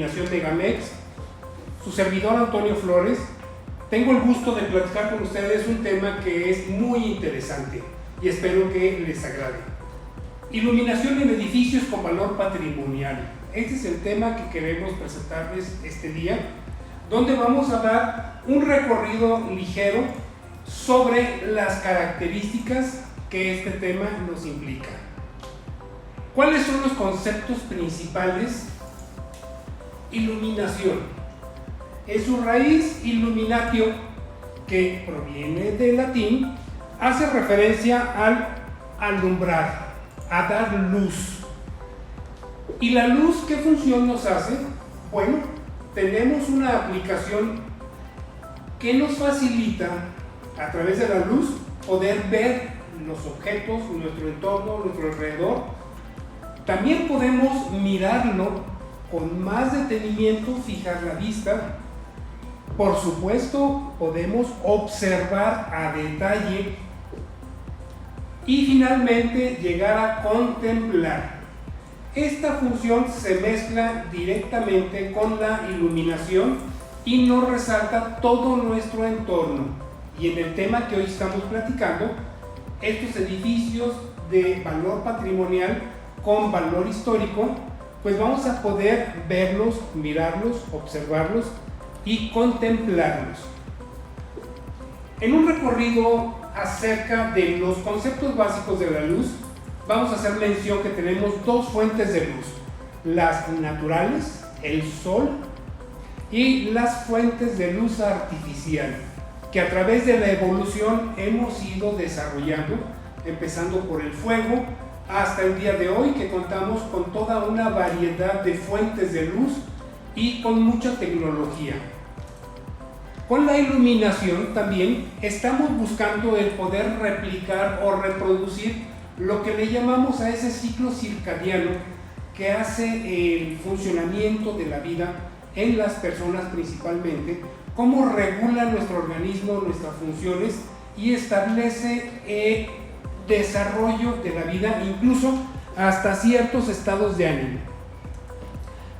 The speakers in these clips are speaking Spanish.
Iluminación Megamex, su servidor Antonio Flores. Tengo el gusto de platicar con ustedes un tema que es muy interesante y espero que les agrade. Iluminación en edificios con valor patrimonial. Este es el tema que queremos presentarles este día, donde vamos a dar un recorrido ligero sobre las características que este tema nos implica. ¿Cuáles son los conceptos principales? Iluminación. En su raíz, illuminatio, que proviene del latín, hace referencia al alumbrar, a dar luz. ¿Y la luz qué función nos hace? Bueno, tenemos una aplicación que nos facilita, a través de la luz, poder ver los objetos, nuestro entorno, nuestro alrededor. También podemos mirarlo con más detenimiento, fijar la vista. Por supuesto, podemos observar a detalle y finalmente llegar a contemplar. Esta función se mezcla directamente con la iluminación y nos resalta todo nuestro entorno. Y en el tema que hoy estamos platicando, estos edificios de valor patrimonial con valor histórico, pues vamos a poder verlos, mirarlos, observarlos y contemplarlos. En un recorrido acerca de los conceptos básicos de la luz, vamos a hacer mención que tenemos dos fuentes de luz: las naturales, el sol, y las fuentes de luz artificial, que a través de la evolución hemos ido desarrollando, empezando por el fuego, hasta el día de hoy, que contamos con toda una variedad de fuentes de luz y con mucha tecnología. Con la iluminación también estamos buscando el poder replicar o reproducir lo que le llamamos a ese ciclo circadiano que hace el funcionamiento de la vida en las personas principalmente, cómo regula nuestro organismo, nuestras funciones y establece desarrollo de la vida, incluso hasta ciertos estados de ánimo.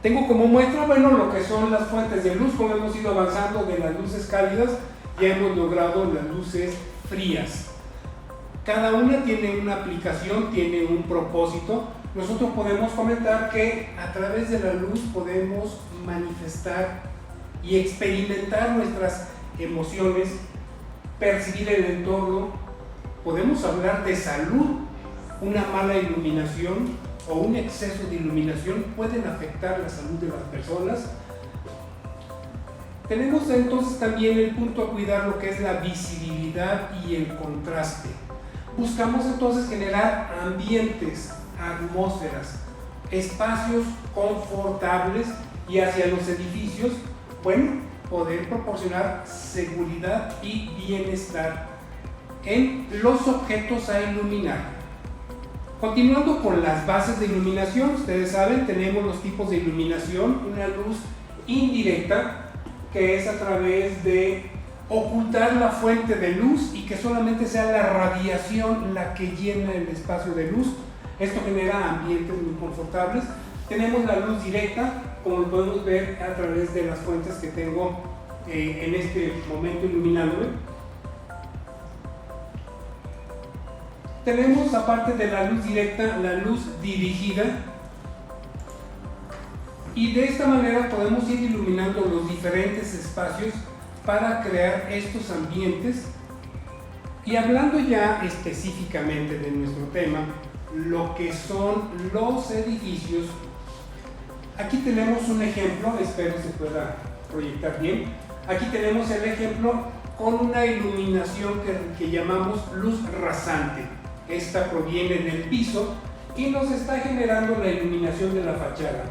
Tengo como muestra, bueno, lo que son las fuentes de luz, como hemos ido avanzando de las luces cálidas, ya hemos logrado las luces frías. Cada una tiene una aplicación, tiene un propósito. Nosotros podemos comentar que a través de la luz podemos manifestar y experimentar nuestras emociones, percibir el entorno. Podemos hablar de salud. Una mala iluminación o un exceso de iluminación pueden afectar la salud de las personas. Tenemos entonces también el punto a cuidar, lo que es la visibilidad y el contraste. Buscamos entonces generar ambientes, atmósferas, espacios confortables y hacia los edificios, bueno, poder proporcionar seguridad y bienestar en los objetos a iluminar. Continuando con las bases de iluminación, ustedes saben, tenemos los tipos de iluminación: una luz indirecta, que es a través de ocultar la fuente de luz y que solamente sea la radiación la que llena el espacio de luz. Esto genera ambientes muy confortables. Tenemos la luz directa, como lo podemos ver a través de las fuentes que tengo en este momento iluminándome. Tenemos, aparte de la luz directa, la luz dirigida, y de esta manera podemos ir iluminando los diferentes espacios para crear estos ambientes. Y hablando ya específicamente de nuestro tema, lo que son los edificios, aquí tenemos un ejemplo, espero se pueda proyectar bien. Aquí tenemos el ejemplo con una iluminación que llamamos luz rasante. Esta proviene del piso y nos está generando la iluminación de la fachada.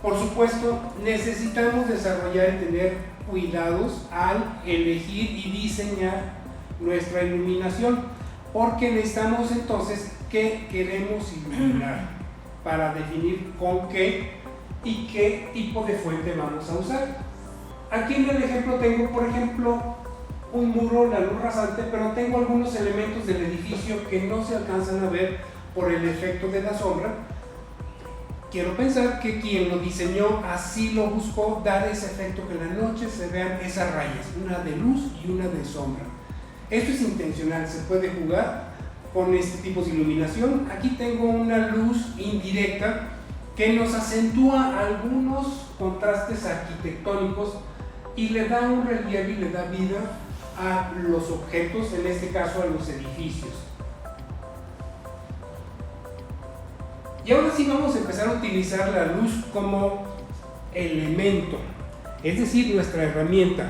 Por supuesto, necesitamos desarrollar y tener cuidados al elegir y diseñar nuestra iluminación, porque necesitamos entonces qué queremos iluminar para definir con qué y qué tipo de fuente vamos a usar. Aquí en el ejemplo tengo, por ejemplo, un muro, la luz rasante, pero tengo algunos elementos del edificio que no se alcanzan a ver por el efecto de la sombra. quiero pensar que quien lo diseñó así lo buscó dar ese efecto que en la noche se vean esas rayas, una de luz y una de sombra. Esto es intencional, se puede jugar con este tipo de iluminación. Aquí tengo una luz indirecta que nos acentúa algunos contrastes arquitectónicos y le da un relieve y le da vida a los objetos, en este caso a los edificios. Y ahora sí vamos a empezar a utilizar la luz como elemento, es decir, nuestra herramienta.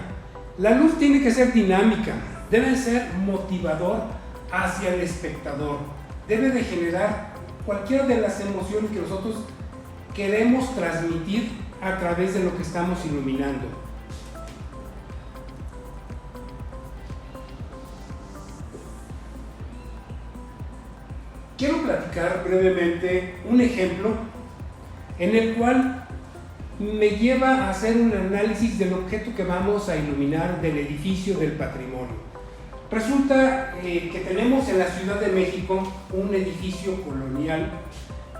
La luz tiene que ser dinámica, debe ser motivador hacia el espectador, debe de generar cualquiera de las emociones que nosotros queremos transmitir a través de lo que estamos iluminando. Quiero platicar brevemente un ejemplo en el cual me lleva a hacer un análisis del objeto que vamos a iluminar del edificio del patrimonio. Resulta que tenemos en la Ciudad de México un edificio colonial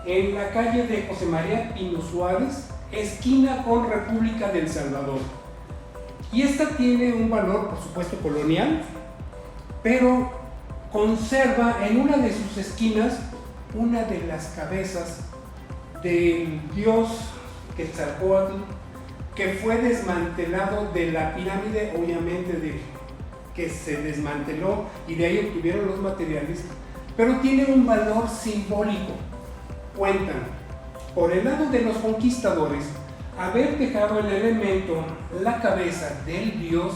en la calle de José María Pino Suárez, esquina con República del Salvador. Y esta tiene un valor, por supuesto, colonial, pero conserva en una de sus esquinas una de las cabezas del dios Quetzalcóatl, que fue desmantelado de la pirámide, obviamente que se desmanteló y de ahí obtuvieron los materiales, pero tiene un valor simbólico. Cuentan, por el lado de los conquistadores, haber dejado el elemento, la cabeza del dios,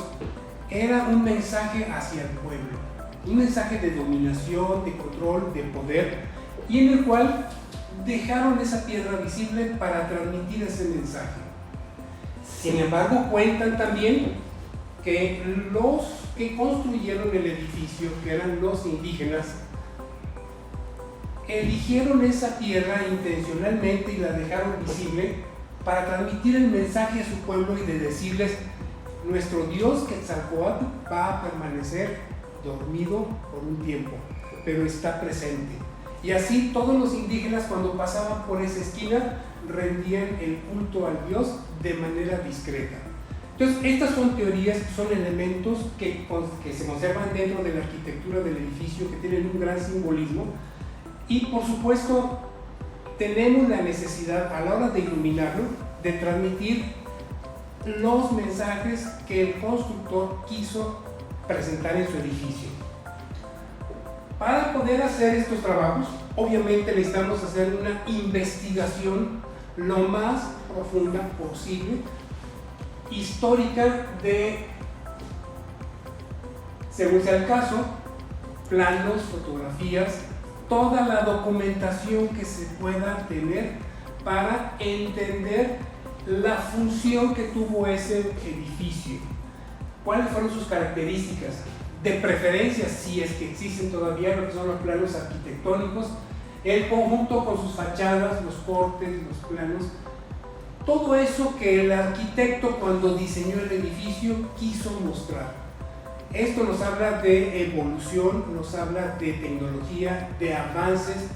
era un mensaje hacia el pueblo. Un mensaje de dominación, de control, de poder, y en el cual dejaron esa piedra visible para transmitir ese mensaje. Sin embargo, cuentan también que los que construyeron el edificio, que eran los indígenas, eligieron esa piedra intencionalmente y la dejaron visible para transmitir el mensaje a su pueblo y de decirles: nuestro dios Quetzalcóatl va a permanecer dormido por un tiempo, pero está presente. Y así todos los indígenas, cuando pasaban por esa esquina, rendían el culto al dios de manera discreta. Entonces, estas son teorías, son elementos que se conservan dentro de la arquitectura del edificio, que tienen un gran simbolismo, y por supuesto tenemos la necesidad, a la hora de iluminarlo, de transmitir los mensajes que el constructor quiso presentar en su edificio. Para poder hacer estos trabajos, obviamente necesitamos hacer una investigación lo más profunda posible, histórica, según sea el caso, planos, fotografías, toda la documentación que se pueda tener para entender la función que tuvo ese edificio. ¿Cuáles fueron sus características? De preferencia, si es que existen todavía lo que son los planos arquitectónicos, el conjunto con sus fachadas, los cortes, los planos, todo eso que el arquitecto, cuando diseñó el edificio, quiso mostrar. Esto nos habla de evolución, nos habla de tecnología, de avances.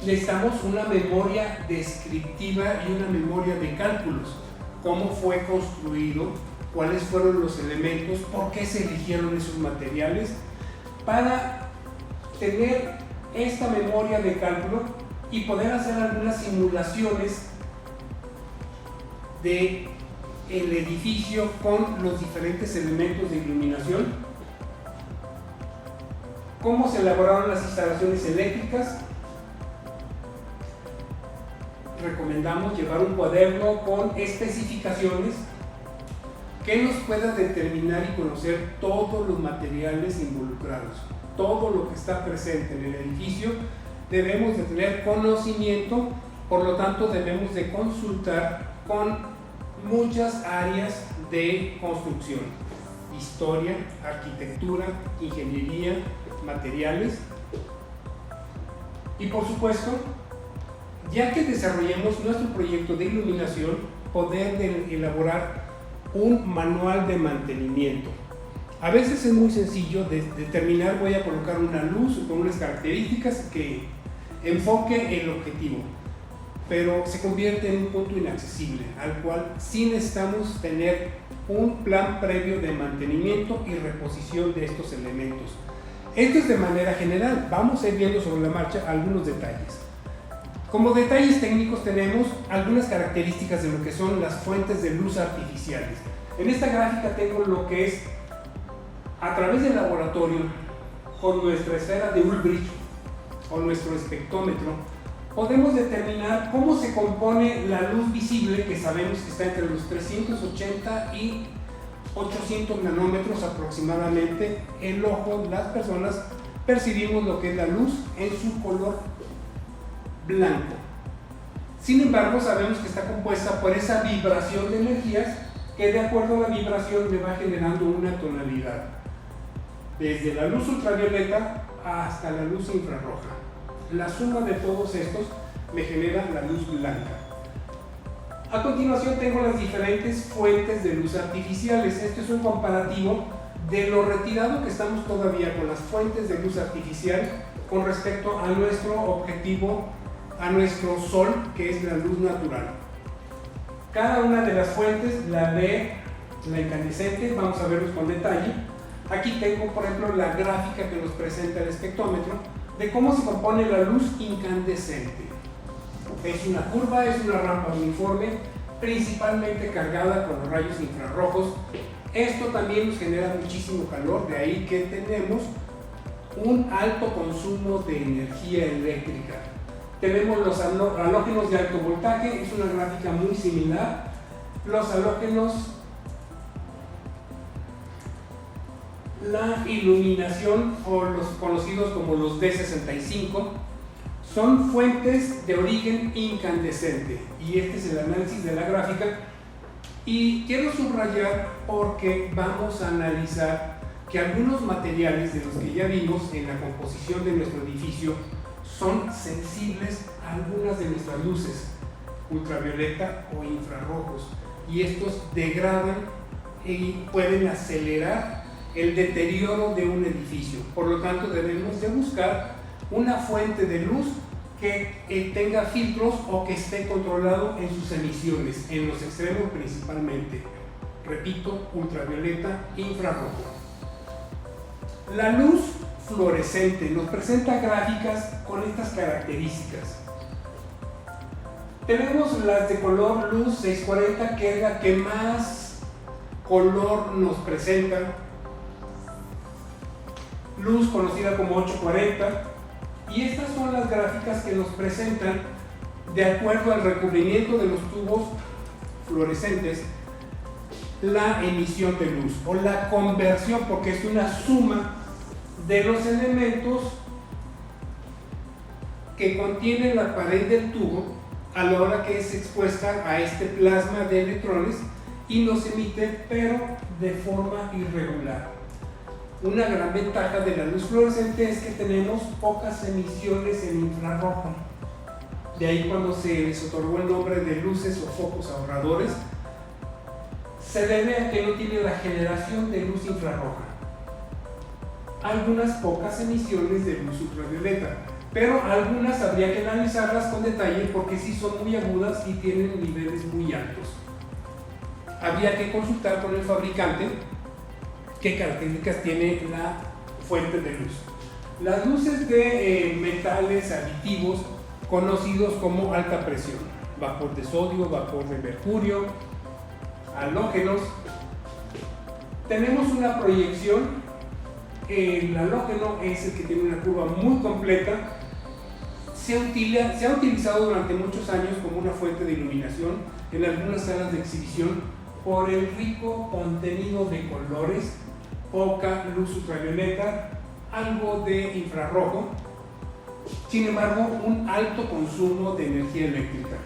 Necesitamos una memoria descriptiva y una memoria de cálculos. Cómo fue construido, cuáles fueron los elementos, por qué se eligieron esos materiales, para tener esta memoria de cálculo y poder hacer algunas simulaciones de el edificio con los diferentes elementos de iluminación, cómo se elaboraron las instalaciones eléctricas. Recomendamos llevar un cuaderno con especificaciones que nos pueda determinar y conocer todos los materiales involucrados, todo lo que está presente en el edificio. Debemos de tener conocimiento, por lo tanto debemos de consultar con muchas áreas de construcción: historia, arquitectura, ingeniería, materiales y, por supuesto, ya que desarrollemos nuestro proyecto de iluminación, poder elaborar un manual de mantenimiento. A veces es muy sencillo de determinar: voy a colocar una luz con unas características que enfoque el objetivo, pero se convierte en un punto inaccesible, al cual sí necesitamos tener un plan previo de mantenimiento y reposición de estos elementos. Esto es de manera general, vamos a ir viendo sobre la marcha algunos detalles. Como detalles técnicos tenemos algunas características de lo que son las fuentes de luz artificiales. En esta gráfica tengo lo que es, a través del laboratorio, con nuestra esfera de Ulbricht o nuestro espectrómetro, podemos determinar cómo se compone la luz visible, que sabemos que está entre los 380 y 800 nanómetros aproximadamente. El ojo, las personas percibimos lo que es la luz en su color blanco. Sin embargo, sabemos que está compuesta por esa vibración de energías que, de acuerdo a la vibración, me va generando una tonalidad, desde la luz ultravioleta hasta la luz infrarroja. La suma de todos estos me genera la luz blanca. A continuación tengo las diferentes fuentes de luz artificiales. Este es un comparativo de lo retirado que estamos todavía con las fuentes de luz artificial con respecto a nuestro objetivo, a nuestro sol, que es la luz natural. Cada una de las fuentes, la LED, la incandescente, vamos a verlos con detalle. Aquí tengo, por ejemplo, la gráfica que nos presenta el espectrómetro de cómo se compone la luz incandescente. Es una curva, es una rampa uniforme, principalmente cargada con los rayos infrarrojos. Esto también nos genera muchísimo calor, de ahí que tenemos un alto consumo de energía eléctrica. Tenemos los halógenos de alto voltaje, es una gráfica muy similar. Los halógenos, la iluminación, o los conocidos como los D65, son fuentes de origen incandescente, y este es el análisis de la gráfica. Y quiero subrayar porque vamos a analizar que algunos materiales de los que ya vimos en la composición de nuestro edificio son sensibles a algunas de nuestras luces, ultravioleta o infrarrojos, y estos degradan y pueden acelerar el deterioro de un edificio. Por lo tanto, debemos de buscar una fuente de luz que tenga filtros o que esté controlado en sus emisiones, en los extremos principalmente. Repito, ultravioleta e infrarrojo. La luz fluorescente nos presenta gráficas con estas características. Tenemos las de color luz 640, que es la que más color nos presenta. Luz conocida como 840. Y estas son las gráficas que nos presentan, de acuerdo al recubrimiento de los tubos fluorescentes, la emisión de luz o la conversión, porque es una suma de los elementos que contiene la pared del tubo a la hora que es expuesta a este plasma de electrones y nos emite, pero de forma irregular. Una gran ventaja de la luz fluorescente es que tenemos pocas emisiones en infrarrojo. De ahí, cuando se les otorgó el nombre de luces o focos ahorradores, se debe a que no tiene la generación de luz infrarroja. Algunas pocas emisiones de luz ultravioleta, pero algunas habría que analizarlas con detalle porque sí son muy agudas y tienen niveles muy altos. Habría que consultar con el fabricante qué características tiene la fuente de luz. Las luces de metales aditivos conocidos como alta presión, vapor de sodio, vapor de mercurio, halógenos. Tenemos una proyección. El halógeno es el que tiene una curva muy completa. Se ha utilizado durante muchos años como una fuente de iluminación en algunas salas de exhibición por el rico contenido de colores, poca luz ultravioleta, algo de infrarrojo, sin embargo un alto consumo de energía eléctrica.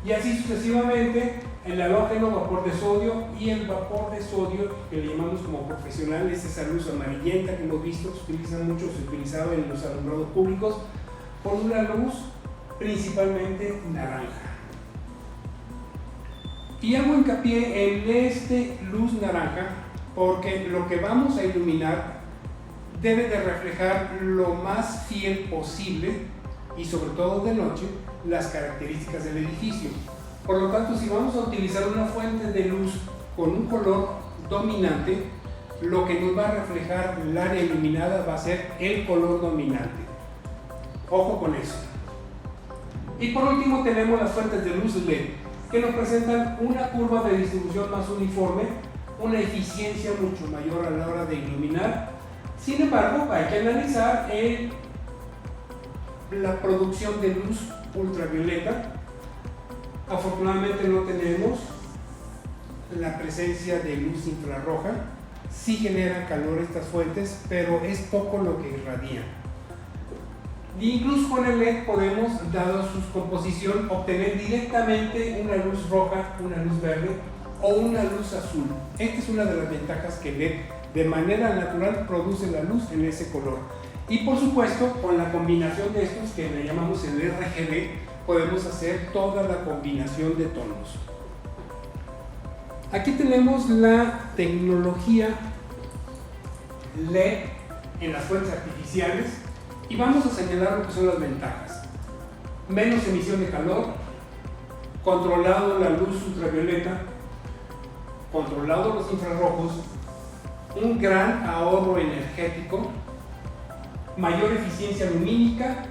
Y así sucesivamente, el halógeno, vapor de sodio, y el vapor de sodio, que le llamamos como profesional, es esa luz amarillenta que hemos visto, se utiliza mucho, se utilizaba en los alumbrados públicos, con una luz principalmente naranja. Y hago hincapié en este luz naranja porque lo que vamos a iluminar debe de reflejar lo más fiel posible y sobre todo de noche las características del edificio. Por lo tanto, si vamos a utilizar una fuente de luz con un color dominante, lo que nos va a reflejar el área iluminada va a ser el color dominante. Ojo con eso. Y por último tenemos las fuentes de luz LED, que nos presentan una curva de distribución más uniforme, una eficiencia mucho mayor a la hora de iluminar. Sin embargo, hay que analizar la producción de luz ultravioleta. Afortunadamente no tenemos la presencia de luz infrarroja. Sí generan calor estas fuentes, pero es poco lo que irradian. Incluso con el LED podemos, dado su composición, obtener directamente una luz roja, una luz verde o una luz azul. Esta es una de las ventajas que el LED de manera natural produce la luz en ese color. Y por supuesto, con la combinación de estos que le llamamos el RGB, podemos hacer toda la combinación de tonos. Aquí tenemos la tecnología LED en las fuentes artificiales y vamos a señalar lo que son las ventajas. Menos emisión de calor, controlado la luz ultravioleta, controlado los infrarrojos, un gran ahorro energético, mayor eficiencia lumínica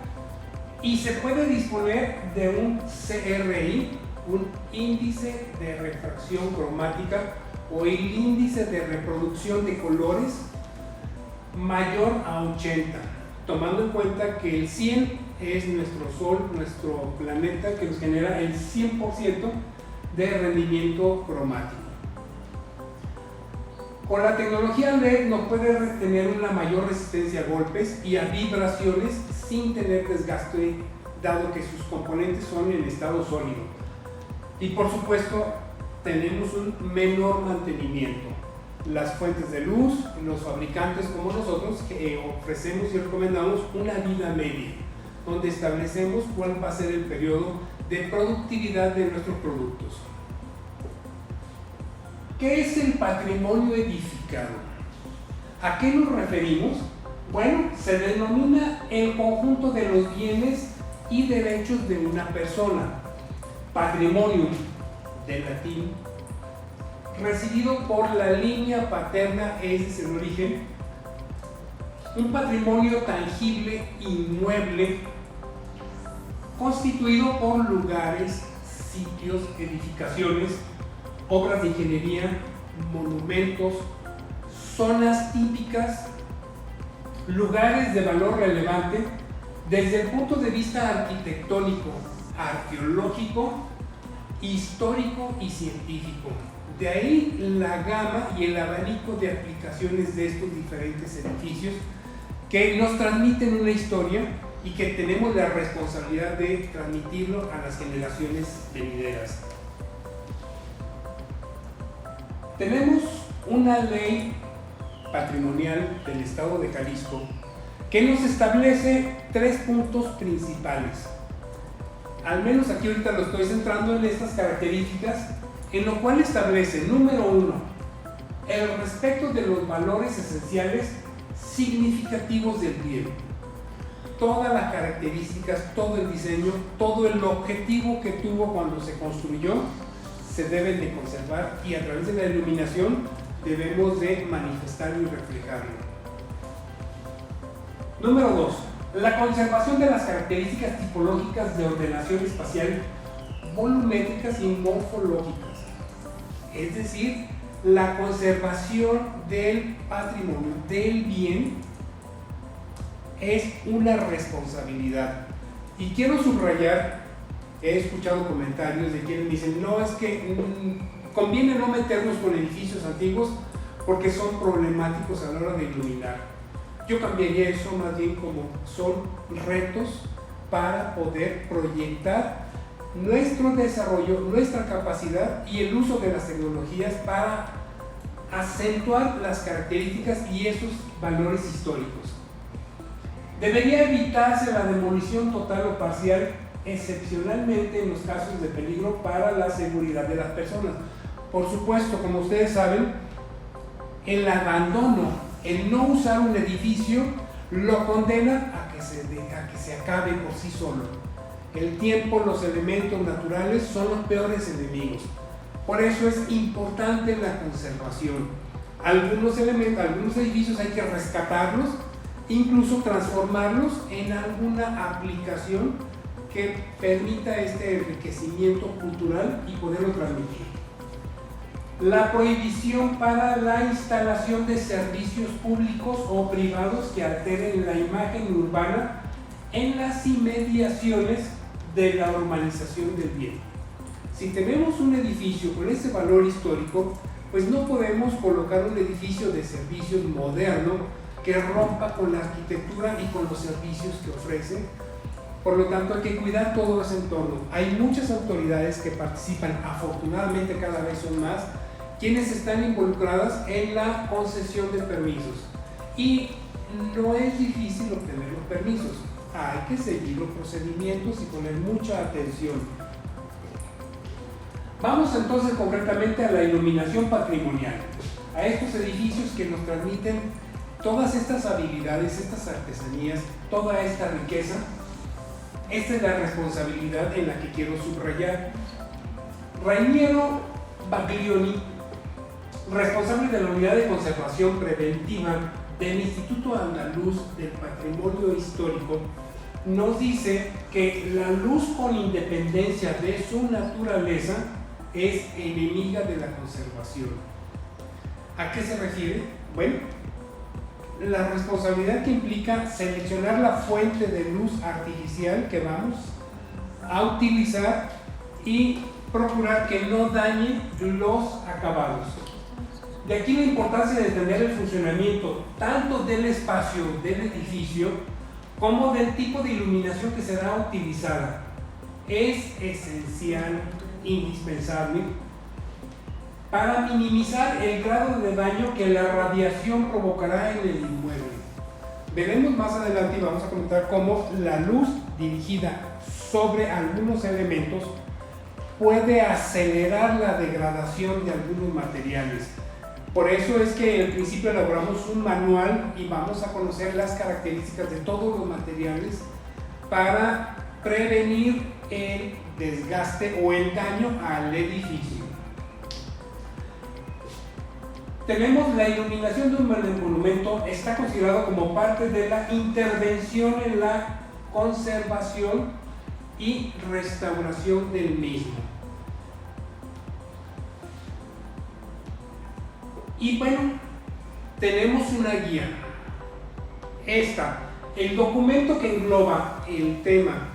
y se puede disponer de un CRI, un índice de refracción cromática o el índice de reproducción de colores mayor a 80, tomando en cuenta que el 100 es nuestro Sol, nuestro planeta, que nos genera el 100% de rendimiento cromático. Con la tecnología LED nos puede tener una mayor resistencia a golpes y a vibraciones sin tener desgaste, dado que sus componentes son en estado sólido. Y por supuesto, tenemos un menor mantenimiento. Las fuentes de luz, los fabricantes como nosotros, que ofrecemos y recomendamos una vida media, donde establecemos cuál va a ser el periodo de productividad de nuestros productos. ¿Qué es el patrimonio edificado? ¿A qué nos referimos? Bueno, se denomina el conjunto de los bienes y derechos de una persona. Patrimonio, del latín, recibido por la línea paterna, ese es el origen. Un patrimonio tangible, inmueble, constituido por lugares, sitios, edificaciones, obras de ingeniería, monumentos, zonas típicas, lugares de valor relevante desde el punto de vista arquitectónico, arqueológico, histórico y científico. De ahí la gama y el abanico de aplicaciones de estos diferentes edificios que nos transmiten una historia y que tenemos la responsabilidad de transmitirlo a las generaciones venideras. Tenemos una ley patrimonial del Estado de Jalisco que nos establece 3 puntos principales. Al menos aquí ahorita lo estoy centrando en estas características, en lo cual establece, número 1, el respeto de los valores esenciales significativos del bien. Todas las características, todo el diseño, todo el objetivo que tuvo cuando se construyó, se deben de conservar y a través de la iluminación debemos de manifestarlo y reflejarlo. Número 2. La conservación de las características tipológicas de ordenación espacial, volumétricas y morfológicas. Es decir, la conservación del patrimonio, del bien, es una responsabilidad. Y quiero subrayar, he escuchado comentarios de quienes dicen, no, es que conviene no meternos con edificios antiguos porque son problemáticos a la hora de iluminar. Yo cambiaría eso más bien como son retos para poder proyectar nuestro desarrollo, nuestra capacidad y el uso de las tecnologías para acentuar las características y esos valores históricos. Debería evitarse la demolición total o parcial, excepcionalmente en los casos de peligro para la seguridad de las personas. Por supuesto, como ustedes saben, el abandono, el no usar un edificio, lo condena a que a que se acabe por sí solo. El tiempo, los elementos naturales son los peores enemigos. Por eso es importante la conservación. Algunos elementos, algunos edificios hay que rescatarlos, incluso transformarlos en alguna aplicación que permita este enriquecimiento cultural y poderlo transmitir. La prohibición para la instalación de servicios públicos o privados que alteren la imagen urbana en las inmediaciones de la urbanización del bien. Si tenemos un edificio con ese valor histórico, pues no podemos colocar un edificio de servicios moderno que rompa con la arquitectura y con los servicios que ofrece. Por lo tanto, hay que cuidar todo ese entorno. Hay muchas autoridades que participan, afortunadamente cada vez son más, quienes están involucradas en la concesión de permisos. Y no es difícil obtener los permisos. Hay que seguir los procedimientos y poner mucha atención. Vamos entonces concretamente a la iluminación patrimonial, a estos edificios que nos transmiten todas estas habilidades, estas artesanías, toda esta riqueza. Esta es la responsabilidad en la que quiero subrayar. Rainiero Baglioni, responsable de la Unidad de Conservación Preventiva del Instituto Andaluz del Patrimonio Histórico, nos dice que la luz, con independencia de su naturaleza, es enemiga de la conservación. ¿A qué se refiere? Bueno, la responsabilidad que implica seleccionar la fuente de luz artificial que vamos a utilizar y procurar que no dañe los acabados. De aquí la importancia de entender el funcionamiento tanto del espacio del edificio como del tipo de iluminación que será utilizada. Es esencial, indispensable, para minimizar el grado de daño que la radiación provocará en el inmueble. Veremos más adelante y vamos a comentar cómo la luz dirigida sobre algunos elementos puede acelerar la degradación de algunos materiales. Por eso es que al principio elaboramos un manual y vamos a conocer las características de todos los materiales para prevenir el desgaste o el daño al edificio. Tenemos la iluminación de un monumento, está considerado como parte de la intervención en la conservación y restauración del mismo. Y bueno, tenemos una guía. El documento que engloba el tema,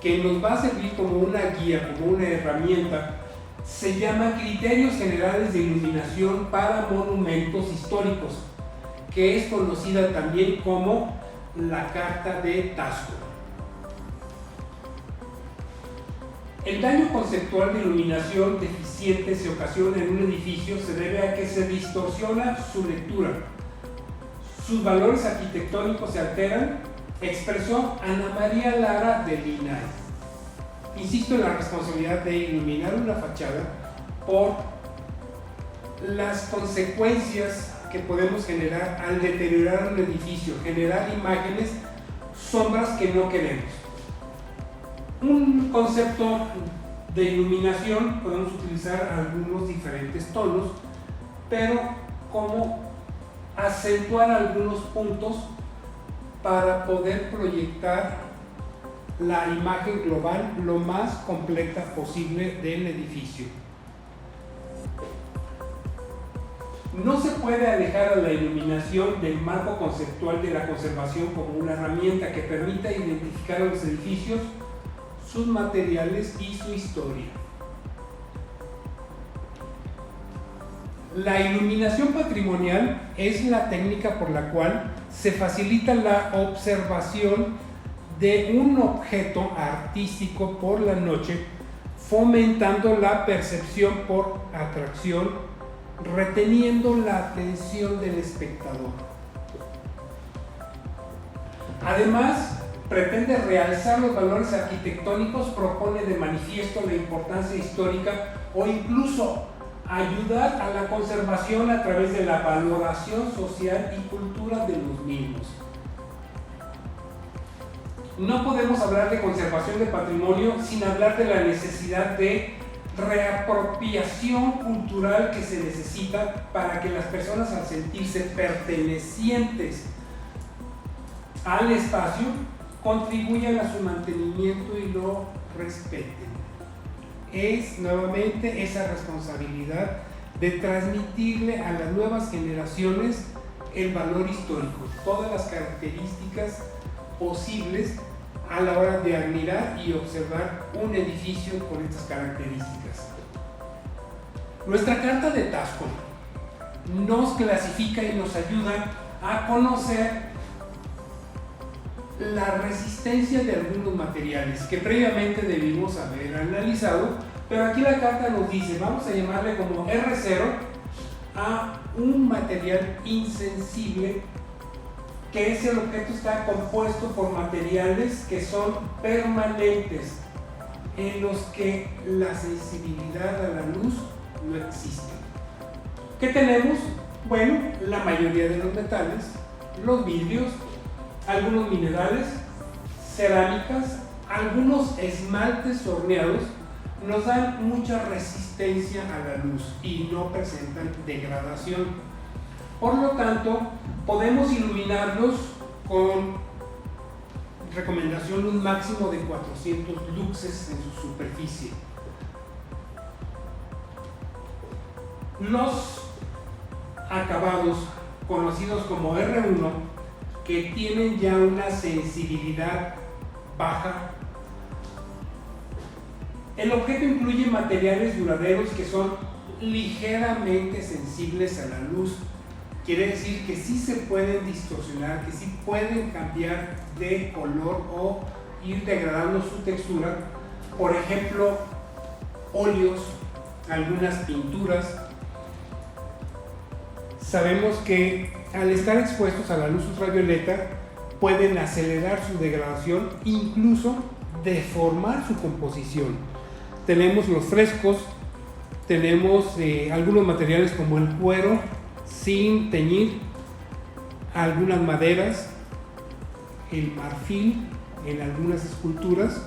que nos va a servir como una guía, como una herramienta, se llama Criterios Generales de Iluminación para Monumentos Históricos, que es conocida también como la Carta de Tasco. El daño conceptual de iluminación deficiente se ocasiona en un edificio se debe a que se distorsiona su lectura. Sus valores arquitectónicos se alteran, expresó Ana María Lara de Linares. Insisto en la responsabilidad de iluminar una fachada por las consecuencias que podemos generar al deteriorar un edificio, generar imágenes, sombras que no queremos. Un concepto de iluminación, podemos utilizar algunos diferentes tonos, pero como acentuar algunos puntos para poder proyectar la imagen global lo más completa posible del edificio. No se puede alejar a la iluminación del marco conceptual de la conservación como una herramienta que permita identificar a los edificios, sus materiales y su historia. La iluminación patrimonial es la técnica por la cual se facilita la observación de un objeto artístico por la noche, fomentando la percepción por atracción, reteniendo la atención del espectador. Además, pretende realzar los valores arquitectónicos, propone de manifiesto la importancia histórica o incluso ayudar a la conservación a través de la valoración social y cultura de los mismos. No podemos hablar de conservación de patrimonio sin hablar de la necesidad de reapropiación cultural que se necesita para que las personas, al sentirse pertenecientes al espacio, contribuyan a su mantenimiento y lo respeten. Es nuevamente esa responsabilidad de transmitirle a las nuevas generaciones el valor histórico, todas las características posibles a la hora de admirar y observar un edificio con estas características. Nuestra carta de Taxco nos clasifica y nos ayuda a conocer la resistencia de algunos materiales que previamente debimos haber analizado, pero aquí la carta nos dice, vamos a llamarle como R0 a un material insensible, que es el objeto está compuesto por materiales que son permanentes, en los que la sensibilidad a la luz no existe. ¿Qué tenemos? Bueno, la mayoría de los metales, los vidrios, algunos minerales, cerámicas, algunos esmaltes horneados nos dan mucha resistencia a la luz y no presentan degradación. Por lo tanto, podemos iluminarlos con recomendación un máximo de 400 luxes en su superficie. Los acabados, conocidos como R1, que tienen ya una sensibilidad baja, el objeto incluye materiales duraderos que son ligeramente sensibles a la luz. Quiere decir que sí se pueden distorsionar, que sí pueden cambiar de color o ir degradando su textura. Por ejemplo, óleos, algunas pinturas. Sabemos que al estar expuestos a la luz ultravioleta pueden acelerar su degradación, incluso deformar su composición. Tenemos los frescos, tenemos algunos materiales como el cuero sin teñir, algunas maderas, el marfil en algunas esculturas,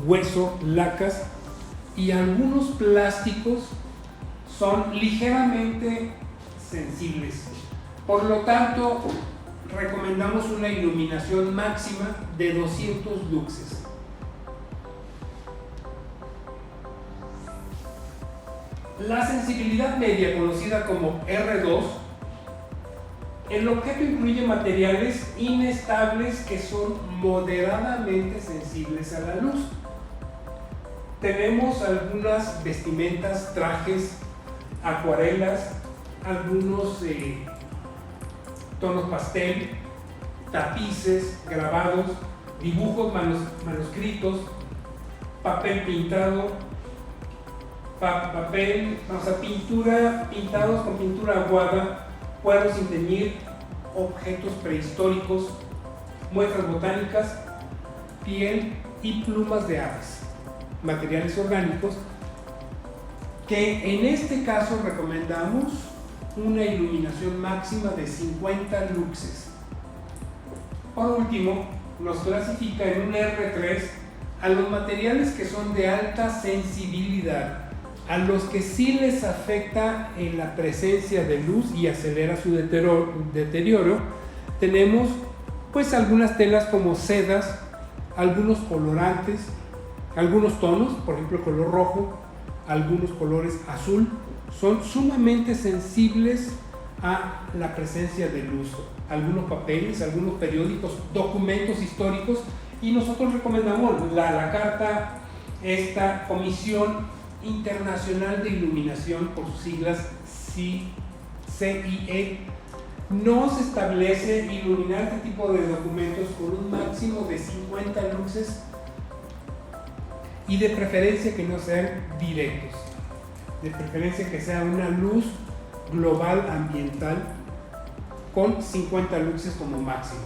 hueso, lacas y algunos plásticos son ligeramente sensibles. Por lo tanto, recomendamos una iluminación máxima de 200 luxes. La sensibilidad media, conocida como R2, el objeto incluye materiales inestables que son moderadamente sensibles a la luz. Tenemos algunas vestimentas, trajes, acuarelas, algunos tonos pastel, tapices, grabados, dibujos manuscritos, papel pintado, pintados con pintura aguada, cuadros sin teñir, objetos prehistóricos, muestras botánicas, piel y plumas de aves, materiales orgánicos, que en este caso recomendamos una iluminación máxima de 50 luxes. Por último, nos clasifica en un R3 a los materiales que son de alta sensibilidad, a los que sí les afecta en la presencia de luz y acelera su deterioro. Tenemos pues algunas telas como sedas, algunos colorantes, algunos tonos, por ejemplo color rojo, algunos colores azul, son sumamente sensibles a la presencia de luz. Algunos papeles, algunos periódicos, documentos históricos, y nosotros recomendamos la carta, esta Comisión Internacional de Iluminación, por sus siglas CIE, nos establece iluminar este tipo de documentos con un máximo de 50 luxes y de preferencia que no sean directos, de preferencia que sea una luz global ambiental con 50 luxes como máximo.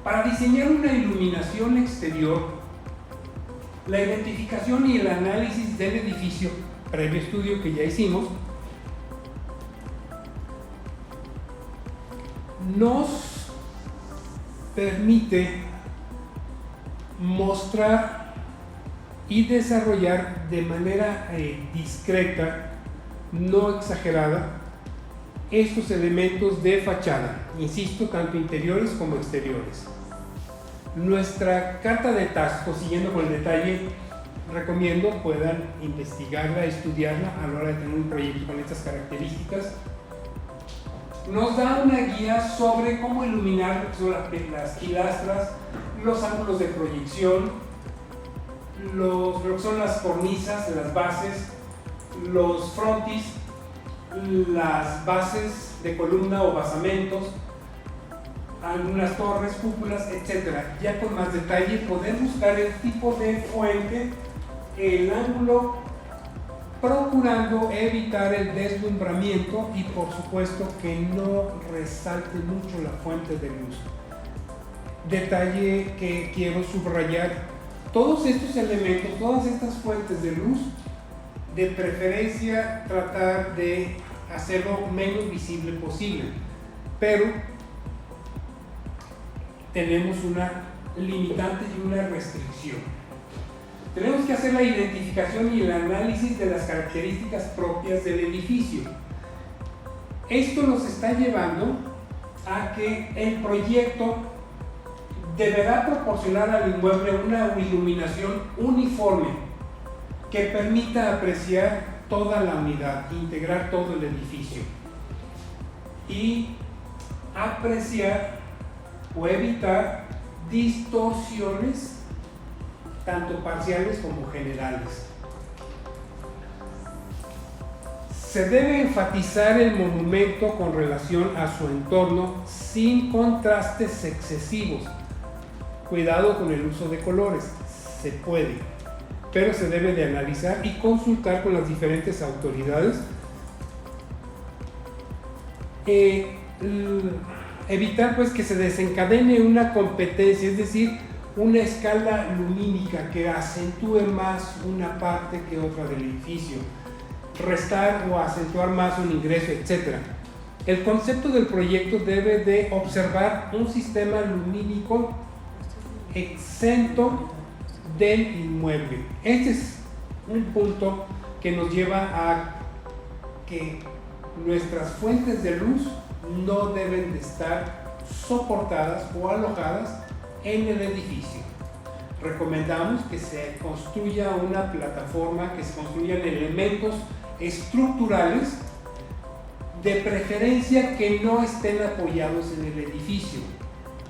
Para diseñar una iluminación exterior, la identificación y el análisis del edificio, previo estudio que ya hicimos, nos permite mostrar y desarrollar de manera discreta, no exagerada, estos elementos de fachada, insisto, tanto interiores como exteriores. Nuestra carta de tasco, siguiendo con el detalle, recomiendo puedan investigarla, estudiarla a la hora de tener un proyecto con estas características. Nos da una guía sobre cómo iluminar las pilastras, los ángulos de proyección, lo que son las cornisas, las bases, los frontis, las bases de columna o basamentos, algunas torres, cúpulas, etc. Ya con más detalle poder buscar el tipo de fuente, el ángulo, procurando evitar el deslumbramiento y por supuesto que no resalte mucho la fuente de luz. Detalle que quiero subrayar: todos estos elementos, todas estas fuentes de luz, de preferencia tratar de hacerlo menos visible posible, pero tenemos una limitante y una restricción. Tenemos que hacer la identificación y el análisis de las características propias del edificio. Esto nos está llevando a que el proyecto deberá proporcionar al inmueble una iluminación uniforme que permita apreciar toda la unidad, integrar todo el edificio y apreciar o evitar distorsiones tanto parciales como generales. Se debe enfatizar el monumento con relación a su entorno sin contrastes excesivos. Cuidado con el uso de colores, se puede, pero se debe de analizar y consultar con las diferentes autoridades. Evitar pues que se desencadene una competencia, es decir, una escala lumínica que acentúe más una parte que otra del edificio, restar o acentuar más un ingreso, etc. El concepto del proyecto debe de observar un sistema lumínico exento del inmueble. Este es un punto que nos lleva a que nuestras fuentes de luz no deben de estar soportadas o alojadas en el edificio. Recomendamos que se construya una plataforma, que se construyan elementos estructurales, de preferencia que no estén apoyados en el edificio,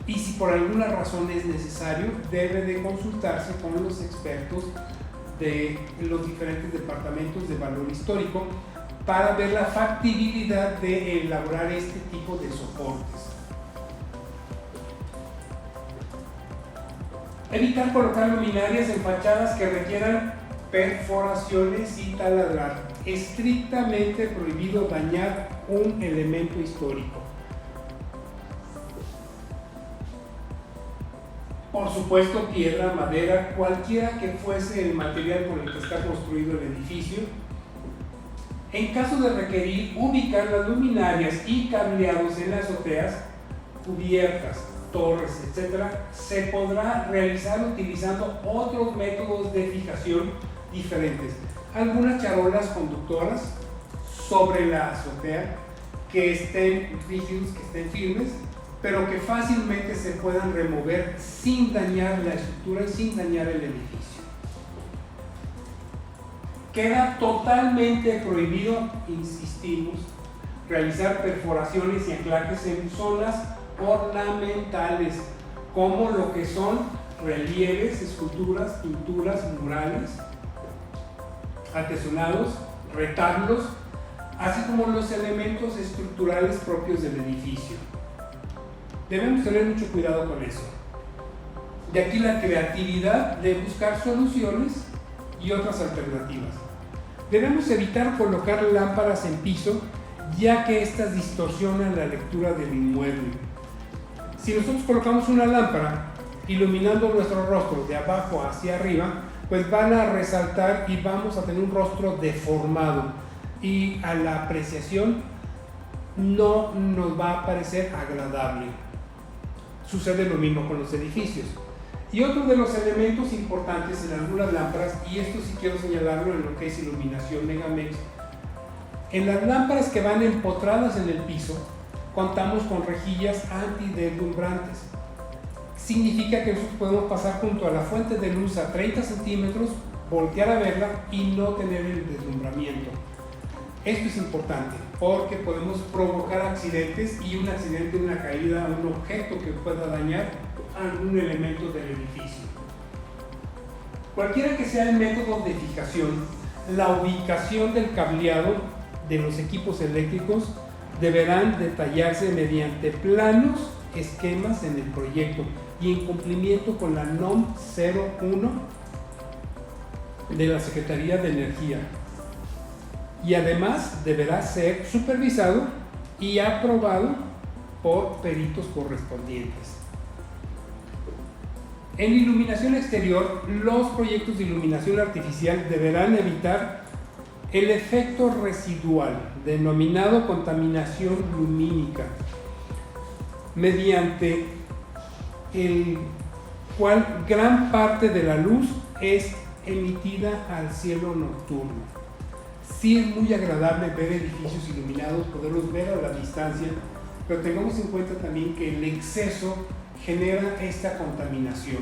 y si por alguna razón es necesario, debe de consultarse con los expertos de los diferentes departamentos de valor histórico para ver la factibilidad de elaborar este tipo de soportes. Evitar colocar luminarias en fachadas que requieran perforaciones y taladrar. Estrictamente prohibido dañar un elemento histórico. Por supuesto, piedra, madera, cualquiera que fuese el material con el que está construido el edificio. En caso de requerir ubicar las luminarias y cableados en las azoteas, cubiertas, torres, etc., se podrá realizar utilizando otros métodos de fijación diferentes. Algunas charolas conductoras sobre la azotea que estén rígidos, que estén firmes, pero que fácilmente se puedan remover sin dañar la estructura y sin dañar el edificio. Queda totalmente prohibido, insistimos, realizar perforaciones y anclajes en zonas ornamentales, como lo que son relieves, esculturas, pinturas, murales, artesonados, retablos, así como los elementos estructurales propios del edificio. Debemos tener mucho cuidado con eso. De aquí la creatividad de buscar soluciones y otras alternativas. Debemos evitar colocar lámparas en piso, ya que estas distorsionan la lectura del inmueble. Si nosotros colocamos una lámpara iluminando nuestro rostro de abajo hacia arriba, pues van a resaltar y vamos a tener un rostro deformado, y a la apreciación no nos va a parecer agradable. Sucede lo mismo con los edificios. Y otro de los elementos importantes en algunas lámparas, y esto sí quiero señalarlo en lo que es iluminación Megamex, en las lámparas que van empotradas en el piso, contamos con rejillas antideslumbrantes. Significa que nosotros podemos pasar junto a la fuente de luz a 30 centímetros, voltear a verla y no tener el deslumbramiento. Esto es importante porque podemos provocar accidentes, y un accidente, una caída, un objeto que pueda dañar algún elemento del edificio. Cualquiera que sea el método de fijación, la ubicación del cableado de los equipos eléctricos deberán detallarse mediante planos, esquemas en el proyecto y en cumplimiento con la NOM 01 de la Secretaría de Energía. Y además deberá ser supervisado y aprobado por peritos correspondientes. En iluminación exterior, los proyectos de iluminación artificial deberán evitar el efecto residual, denominado contaminación lumínica, mediante el cual gran parte de la luz es emitida al cielo nocturno. Sí es muy agradable ver edificios iluminados, poderlos ver a la distancia, pero tengamos en cuenta también que el exceso genera esta contaminación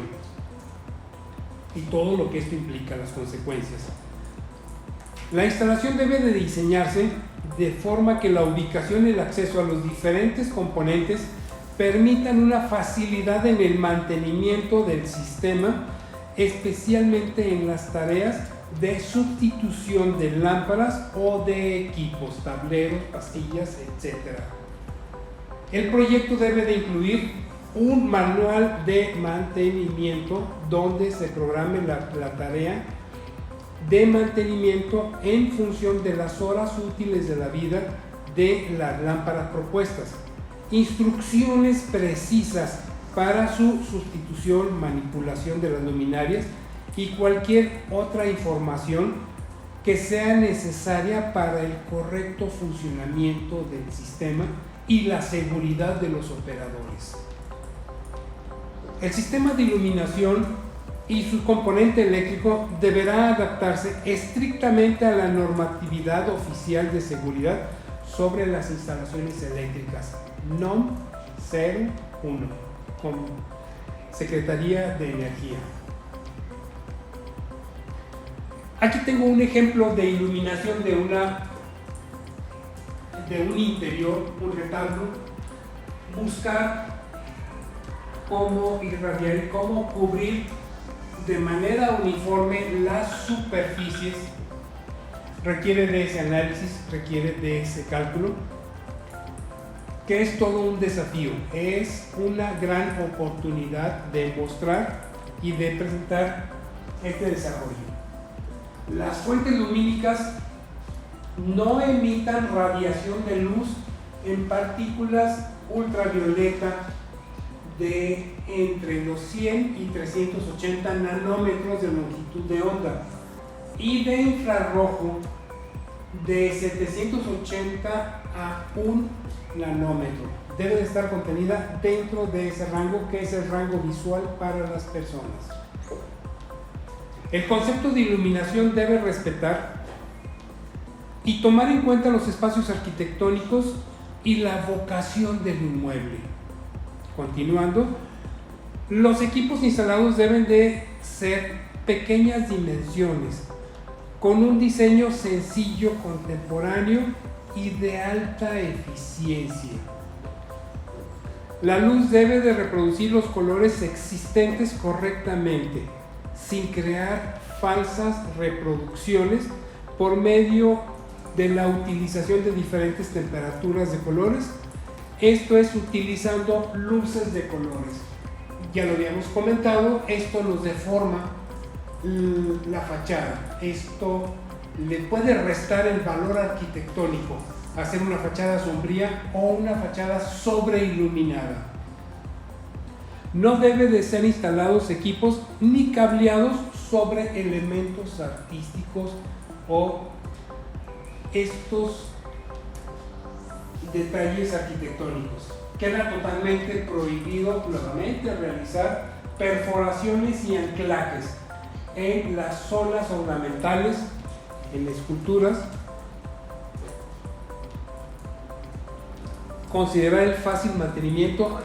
y todo lo que esto implica, las consecuencias. La instalación debe de diseñarse de forma que la ubicación y el acceso a los diferentes componentes permitan una facilidad en el mantenimiento del sistema, especialmente en las tareas de sustitución de lámparas o de equipos, tableros, pastillas, etc. El proyecto debe de incluir un manual de mantenimiento donde se programe la tarea de mantenimiento en función de las horas útiles de la vida de las lámparas propuestas, instrucciones precisas para su sustitución, manipulación de las luminarias y cualquier otra información que sea necesaria para el correcto funcionamiento del sistema y la seguridad de los operadores. El sistema de iluminación y su componente eléctrico deberá adaptarse estrictamente a la normatividad oficial de seguridad sobre las instalaciones eléctricas, NOM 01, con Secretaría de Energía. Aquí tengo un ejemplo de iluminación de un interior, un retablo. Buscar cómo irradiar y cómo cubrir de manera uniforme las superficies requiere de ese análisis, requiere de ese cálculo, que es todo un desafío. Es una gran oportunidad de mostrar y de presentar este desarrollo. Las fuentes lumínicas no emitan radiación de luz en partículas ultravioleta de entre los 100 y 380 nanómetros de longitud de onda y de infrarrojo de 780 a 1 nanómetro. Debe de estar contenida dentro de ese rango, que es el rango visual para las personas. El concepto de iluminación debe respetar y tomar en cuenta los espacios arquitectónicos y la vocación del inmueble. Continuando, los equipos instalados deben de ser pequeñas dimensiones, con un diseño sencillo, contemporáneo y de alta eficiencia. La luz debe de reproducir los colores existentes correctamente, sin crear falsas reproducciones por medio de la utilización de diferentes temperaturas de colores. Esto es utilizando luces de colores. Ya lo habíamos comentado, esto nos deforma la fachada. Esto le puede restar el valor arquitectónico, hacer una fachada sombría o una fachada sobreiluminada. No debe de ser instalados equipos ni cableados sobre elementos artísticos o estos detalles arquitectónicos. Queda totalmente prohibido nuevamente realizar perforaciones y anclajes en las zonas ornamentales, en esculturas. Considerar el fácil mantenimiento,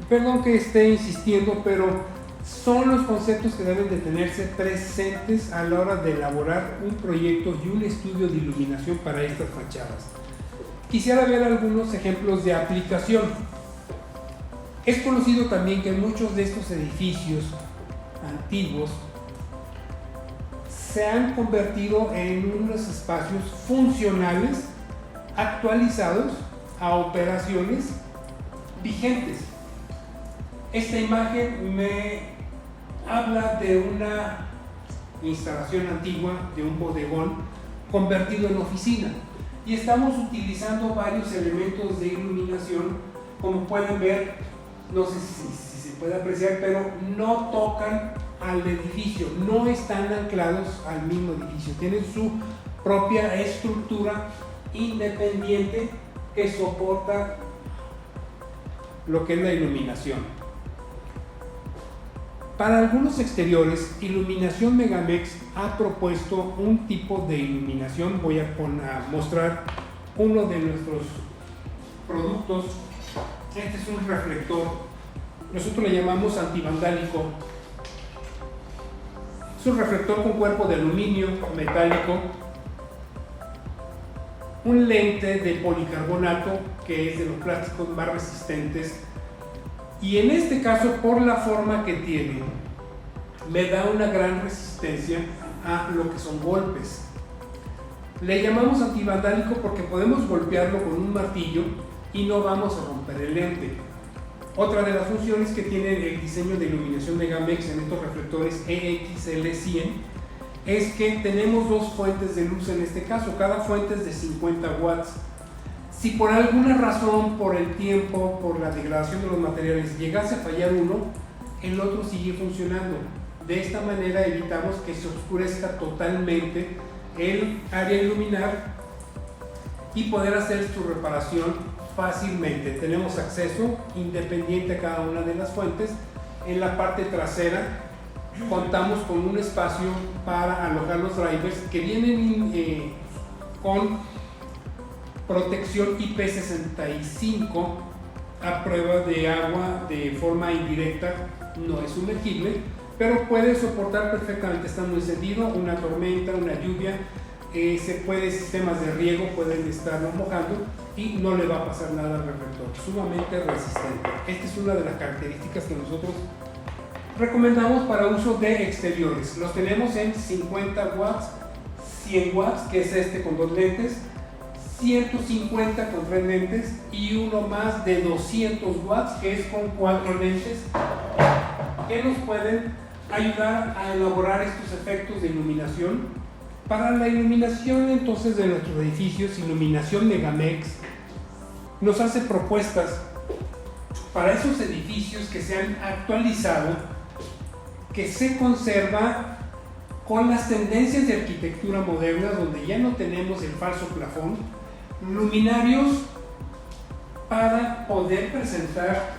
perdón que esté insistiendo, pero son los conceptos que deben de tenerse presentes a la hora de elaborar un proyecto y un estudio de iluminación para estas fachadas. Quisiera ver algunos ejemplos de aplicación. Es conocido también que muchos de estos edificios antiguos se han convertido en unos espacios funcionales actualizados a operaciones vigentes. Esta imagen me habla de una instalación antigua, de un bodegón convertido en oficina, y estamos utilizando varios elementos de iluminación. Como pueden ver, no sé si se puede apreciar, pero no tocan al edificio, no están anclados al mismo edificio, tienen su propia estructura independiente que soporta lo que es la iluminación. Para algunos exteriores, Iluminación Megamex ha propuesto un tipo de iluminación. Voy a mostrar uno de nuestros productos. Este es un reflector, nosotros le llamamos antivandálico. Es un reflector con cuerpo de aluminio metálico, un lente de policarbonato, que es de los plásticos más resistentes, y en este caso, por la forma que tiene, me da una gran resistencia a lo que son golpes. Le llamamos antivandálico porque podemos golpearlo con un martillo y no vamos a romper el lente. Otra de las funciones que tiene el diseño de Iluminación Megamex en estos reflectores EXL100 es que tenemos dos fuentes de luz en este caso, cada fuente es de 50 watts. Si por alguna razón, por el tiempo, por la degradación de los materiales, llegase a fallar uno, el otro sigue funcionando. De esta manera evitamos que se oscurezca totalmente el área a iluminar y poder hacer su reparación fácilmente. Tenemos acceso independiente a cada una de las fuentes. En la parte trasera contamos con un espacio para alojar los drivers que vienen con protección IP65 a prueba de agua de forma indirecta, no es sumergible, pero puede soportar perfectamente estando encendido una tormenta, una lluvia, sistemas de riego pueden estarlo mojando y no le va a pasar nada al reflector, sumamente resistente. Esta es una de las características que nosotros recomendamos para uso de exteriores. Los tenemos en 50 watts, 100 watts, que es este con dos lentes, 150 con 3 lentes y uno más de 200 watts que es con 4 lentes, que nos pueden ayudar a elaborar estos efectos de iluminación. Para la iluminación entonces de nuestros edificios, Iluminación Megamex nos hace propuestas para esos edificios que se han actualizado, que se conserva con las tendencias de arquitectura moderna, donde ya no tenemos el falso plafón, luminarios para poder presentar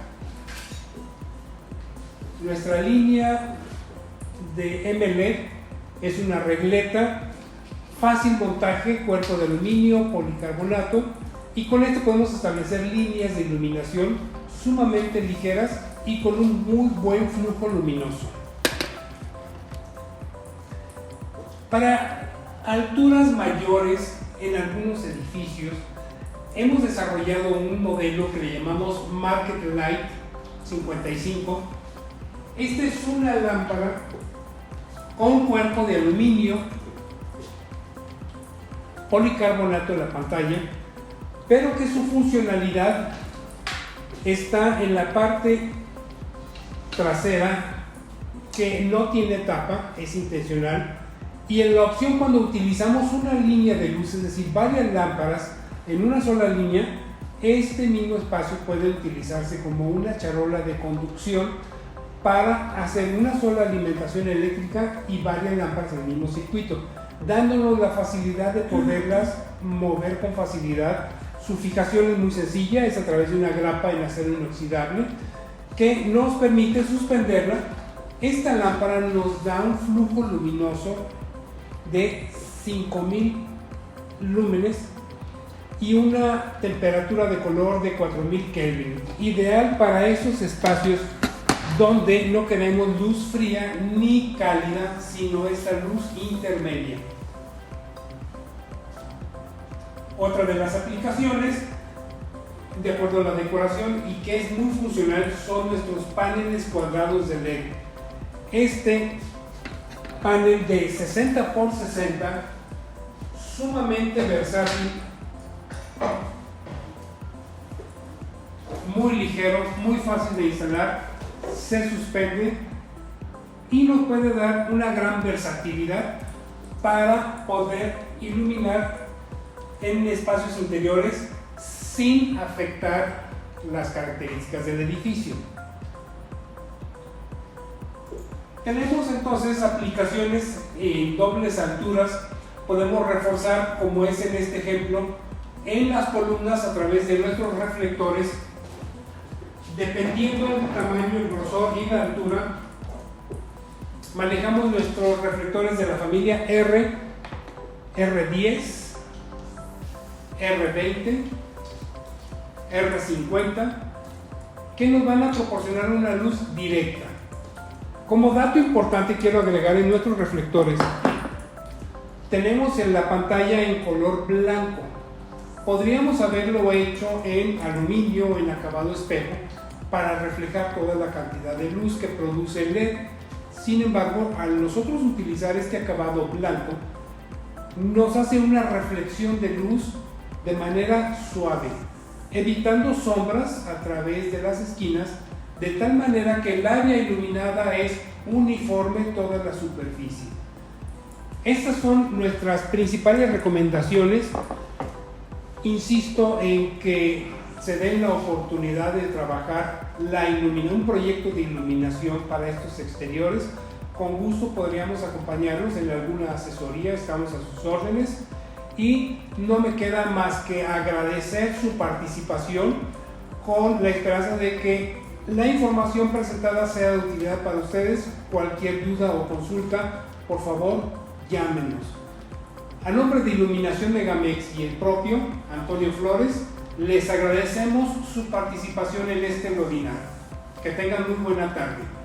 nuestra línea de MLED. Es una regleta, fácil montaje, cuerpo de aluminio, policarbonato, y con esto podemos establecer líneas de iluminación sumamente ligeras y con un muy buen flujo luminoso. Para alturas mayores en algunos edificios hemos desarrollado un modelo que le llamamos Market Light 55. Esta es una lámpara con cuerpo de aluminio, policarbonato en la pantalla, pero que su funcionalidad está en la parte trasera, que no tiene tapa, es intencional, y en la opción cuando utilizamos una línea de luz, es decir, varias lámparas en una sola línea, este mismo espacio puede utilizarse como una charola de conducción para hacer una sola alimentación eléctrica y varias lámparas en el mismo circuito, dándonos la facilidad de poderlas mover con facilidad Su fijación es muy sencilla, es a través de una grapa en acero inoxidable que nos permite suspenderla. Esta lámpara nos da un flujo luminoso de 5000 lúmenes y una temperatura de color de 4000 Kelvin, ideal para esos espacios donde no queremos luz fría ni cálida, sino esta luz intermedia. Otra de las aplicaciones, de acuerdo a la decoración y que es muy funcional, son nuestros paneles cuadrados de LED. Este panel de 60 por 60, sumamente versátil, muy ligero, muy fácil de instalar, se suspende y nos puede dar una gran versatilidad para poder iluminar en espacios interiores sin afectar las características del edificio. Tenemos entonces aplicaciones en dobles alturas. Podemos reforzar, como es en este ejemplo, en las columnas a través de nuestros reflectores. Dependiendo del tamaño, el grosor y la altura, manejamos nuestros reflectores de la familia R, R10, R20, R50, que nos van a proporcionar una luz directa. Como dato importante quiero agregar, en nuestros reflectores tenemos en la pantalla en color blanco. Podríamos haberlo hecho en aluminio, en acabado espejo, para reflejar toda la cantidad de luz que produce el LED. Sin embargo, al nosotros utilizar este acabado blanco, nos hace una reflexión de luz de manera suave, evitando sombras a través de las esquinas, de tal manera que el área iluminada es uniforme en toda la superficie. Estas son nuestras principales recomendaciones. Insisto en que se den la oportunidad de trabajar un proyecto de iluminación para estos exteriores. Con gusto podríamos acompañarlos en alguna asesoría, estamos a sus órdenes, y no me queda más que agradecer su participación con la esperanza de que la información presentada sea de utilidad para ustedes. Cualquier duda o consulta, por favor, llámenos. A nombre de Iluminación Megamex y el propio Antonio Flores, les agradecemos su participación en este webinar. Que tengan muy buena tarde.